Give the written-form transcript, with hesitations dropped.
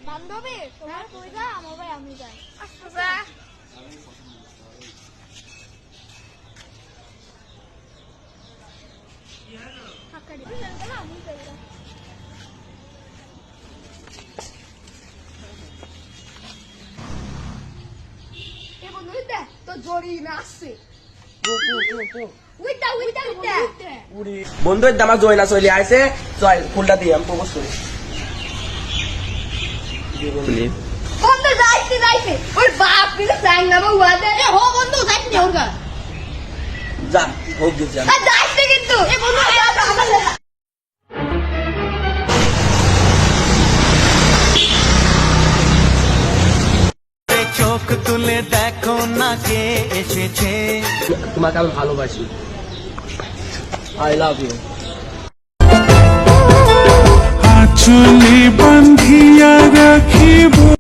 বান্ধবী তোমার কই যা আমার ভাই আমি যাই আচ্ছা যা হাক্কাডি চল আমি যাই এ বন্ধু দে তো জড়ি না আসছে উইটা বন্ধু আমার জয় না চলে আইছে জয় ফুলটা দিয়ে আমি প্রপোজ করি বন্ধু যাইতে ওর বাপ মিলে সাইন নামা ওয়াদে এ হো বন্ধু যাইতে ওর গা যা হোক গেছে আর যাইতে কিন্তু এ বন্ধু আমার চোখ তুলে দেখো না কে এসেছে তোমাকে আমি ভালোবাসি আই লাভ ইউ আঁচলে বাঁধিয়া